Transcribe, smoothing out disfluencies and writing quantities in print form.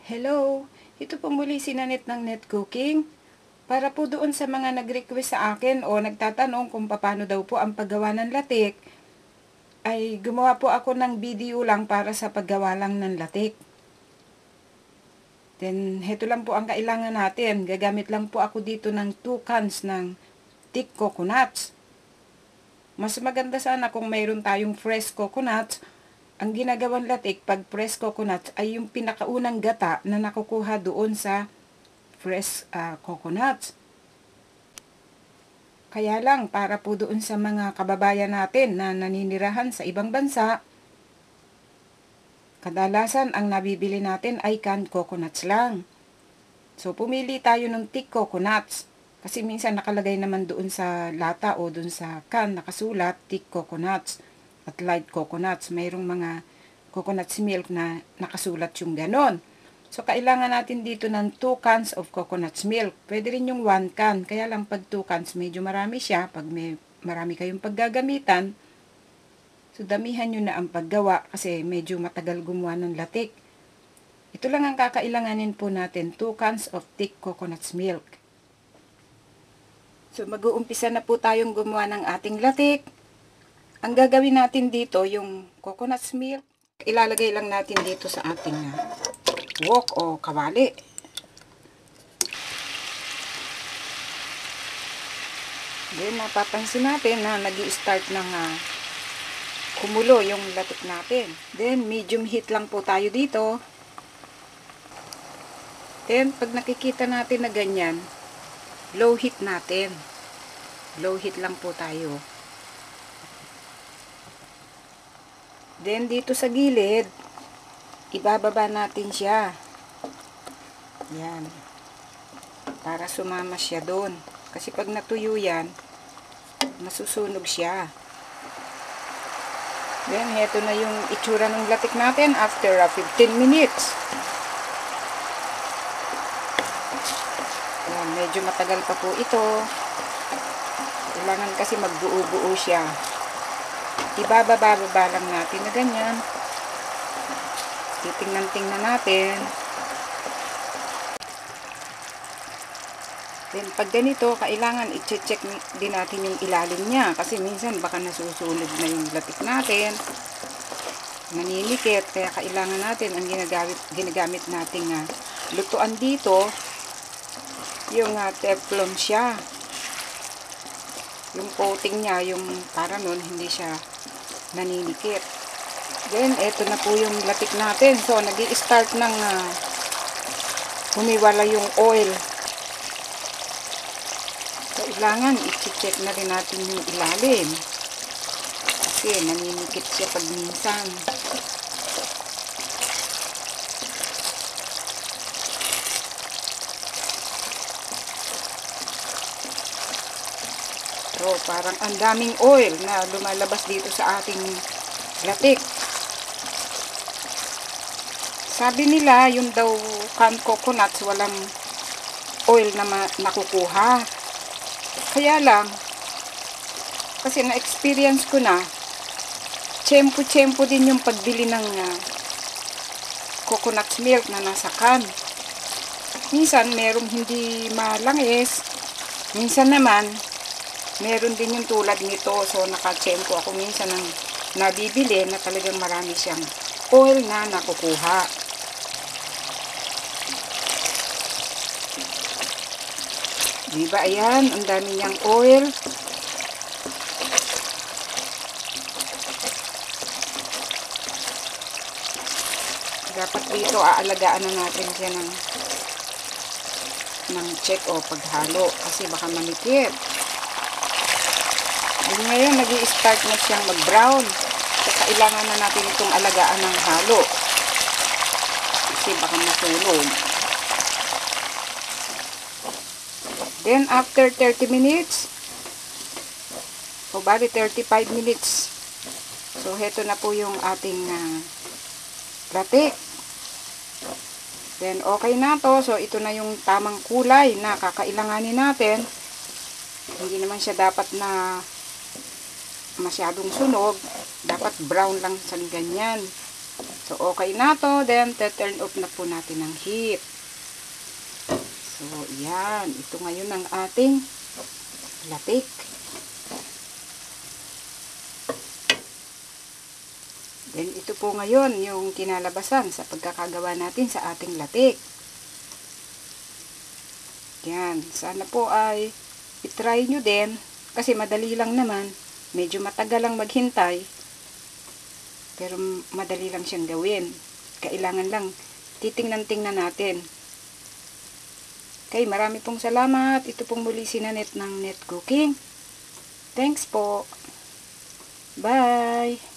Hello, ito po muli si Nanette ng Net Cooking. Para po doon sa mga nag-request sa akin o nagtatanong kung paano daw po ang paggawa ng latik, ay gumawa po ako ng video lang para sa paggawa lang ng latik. Then, heto lang po ang kailangan natin. Gagamit lang po ako dito ng 2 cans ng thick coconuts. Mas maganda sana kung mayroon tayong fresh coconuts. Ang ginagawang latik pag fresh coconut ay yung pinakaunang gata na nakukuha doon sa fresh coconuts. Kaya lang, para po doon sa mga kababayan natin na naninirahan sa ibang bansa, kadalasan ang nabibili natin ay canned coconuts lang. So, pumili tayo ng thick coconuts. Kasi minsan nakalagay naman doon sa lata o doon sa can nakasulat thick coconuts at light coconuts. Mayroong mga coconut milk na nakasulat yung ganon. So, kailangan natin dito ng 2 cans of coconut milk. Pwede rin yung 1 can. Kaya lang pag 2 cans, medyo marami siya. Pag may marami kayong paggagamitan, so damihan nyo na ang paggawa kasi medyo matagal gumawa ng latik. Ito lang ang kakailanganin po natin, 2 cans of thick coconut milk. So, mag-uumpisa na po tayong gumawa ng ating latik. Ang gagawin natin dito, yung coconut milk, ilalagay lang natin dito sa ating wok o kawali. Then, napapansin natin na nag-i-start ng kumulo yung latik natin. Then, medium heat lang po tayo dito. Then, pag nakikita natin na ganyan, low heat natin. Low heat lang po tayo. Then, dito sa gilid, ibababa natin siya. Yan. Para sumama siya doon. Kasi pag natuyo yan, masusunog siya. Then, heto na yung itsura ng latik natin after 15 minutes. Yan, medyo matagal pa po ito. Kailangan kasi magbuo-buo siya. Ibababa-baba lang natin na ganyan. Titingnan-tingnan natin. Then, pag ganito, kailangan i-check din natin yung ilalim niya. Kasi minsan baka nasusunog na yung latik natin. Naninikit. Kaya kailangan natin ang ginagamit nating lutuan dito. Yung teflon siya. Yung coating niya, yung para nun, hindi siya naninikit. Then, eto na po yung latik natin. So, nag-i-start ng humiwala yung oil. Kailangan i-check na rin natin yung ilalim. Kasi, naninikit siya pag minsan. So, parang ang daming oil na lumalabas dito sa ating latik. Sabi nila, yung daw canned coconuts, walang oil na nakukuha. Kaya lang, kasi na-experience ko na, tsempo-tsempo din yung pagbili ng coconut milk na nasa can. Minsan, merong hindi malangis. Minsan naman, meron din yung tulad nito. So, nakatsempo ako minsan ng nabibili na talagang marami siyang oil na nakukuha. Diba, ayan, ang dami niyang oil. Dapat dito, aalagaan na natin siya ng check o paghalo. Kasi baka manikit. Ngayon, nag-i-start na siyang mag-brown. So, kailangan na natin itong alagaan ng halo. Kasi baka masunog. Then, after 30 minutes, o bali 35 minutes, so, heto na po yung ating latik. Then, okay na to. So, ito na yung tamang kulay na kakailanganin natin. Hindi naman siya dapat na masyadong sunog, dapat brown lang sa ganyan. So, okay na to. Then, turn off na po natin ang heat. So, yan. Ito ngayon ang ating latik. Then, ito po ngayon yung kinalabasan sa pagkakagawa natin sa ating latik. Yan. Sana po ay itry nyo din. Kasi madali lang naman. Medyo matagal lang maghintay. Pero madali lang siyang gawin. Kailangan lang titingnan-tingnan natin. Okay, marami pong salamat. Ito pong muli si Nanette ng Net Cooking. Thanks po. Bye!